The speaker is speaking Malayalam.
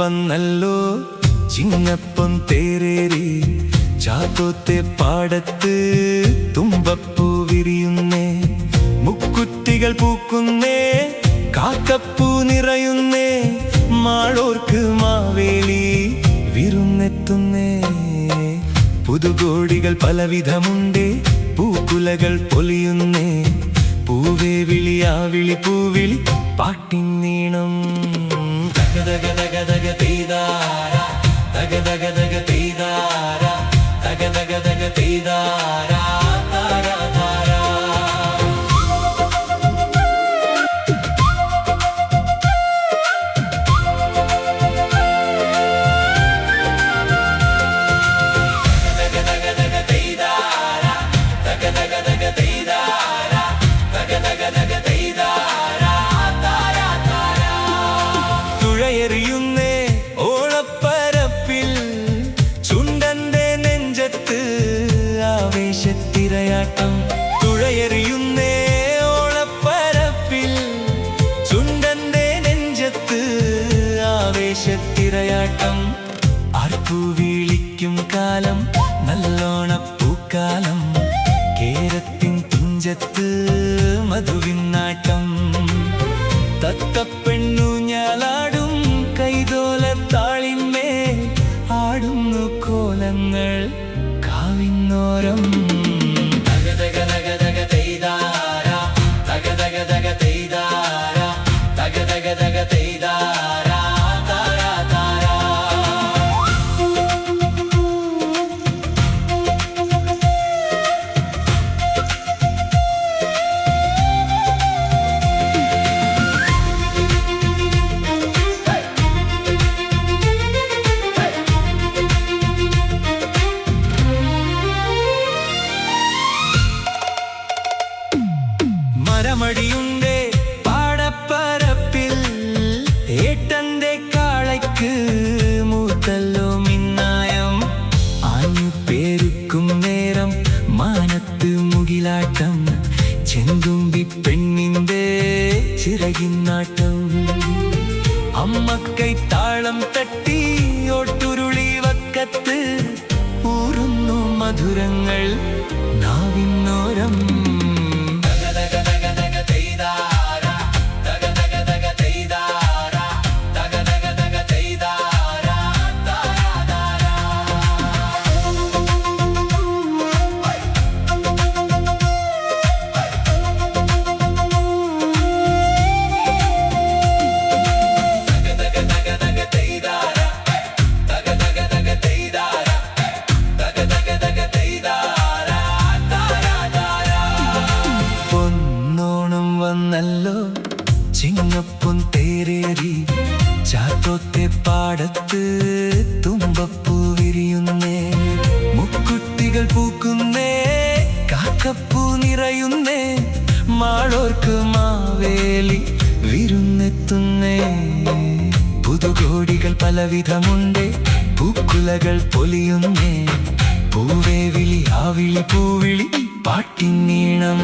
വന്നല്ലോ ചിങ്ങപ്പൊൻ തേരേറി ചാത്തോത്തെ പാടത്ത് തുമ്പപ്പൂ വിരിയുന്നേ മുക്കുറ്റികൾ പൂക്കുന്നേ കാക്കപ്പൂ നിറയുന്നേ മാളോർക്ക് മാവേലി വിരുന്നെത്തുന്നേ പുതുകോടികൾ പലവിധമുണ്ടേ പൂക്കുലകൾ പൊലിയുന്നേ പൂവേ വിളിയാ വിളി പൂവിളി പാട്ടിൻ നീണം തക തക തക തക തീതാര തക തക തക തീതാര തക തക തക തീതാര താര താര തുഴയെറിയുന്നേ ഓളപ്പരപ്പിൽ ചുണ്ടന്റെ നെഞ്ചത്ത് ആവേശത്തിരയാട്ടം തുഴയെറിയുന്നേ ഓളപ്പരപ്പിൽ ചുണ്ടന്റെ നെഞ്ചത്ത് ആവേശത്തിരയാട്ടം ആർപ്പു വിളിക്കും കാലം നല്ലോണപ്പൂക്കാലം കേരത്തിൻ തുഞ്ചത്ത് മധുവിൻ നാട്ടം തത്തപ്പെണ്ണു ഞാലാടും കൈതോലത്താളിന്മേൽ ആടുന്നു കോലങ്ങൾ കാവിന്നോരം തക തക തക തക തെയ്താര തക തക തക തെയ്താര തക തക തക തെയ്താര താര താര മരമടിയുണ്ടേ പാടപ്പരപ്പിൽ ഏട്ടന്റെ കാളയ്ക്ക് മൂത്തല്ലോ മിന്നായം ആഞ്ഞു പേരുക്കും നേരം മാനത്ത് മുകിലാട്ടം ചെന്തുമ്പി പെണ്ണിന്റെ ചിറകിന്നാട്ടം അമ്മക്കൈ താളം തട്ടി ഒട്ടുരുളി വക്കത്ത് ഊറുന്നു മധുരങ്ങൾ നാവിന്നോരം വന്നല്ലോ ചിങ്ങപ്പൊൻ തേരേറി ചാത്തോത്തെ പാടത്ത് തുമ്പപ്പൂ വിരിയുന്നേ മുക്കുട്ടികൾ പൂക്കുന്നേ കാക്കപ്പൂ നിറയുന്നേ മാളോർക്ക് മാവേലി വിരുന്നെത്തുന്നേ പുതുകോടികൾ പലവിധമുണ്ടേ പൂക്കുലകൾ പൊലിയുന്നേ പൂവേ വിളി ആ വിളി പൂവിളി പാട്ടിൻ നീണം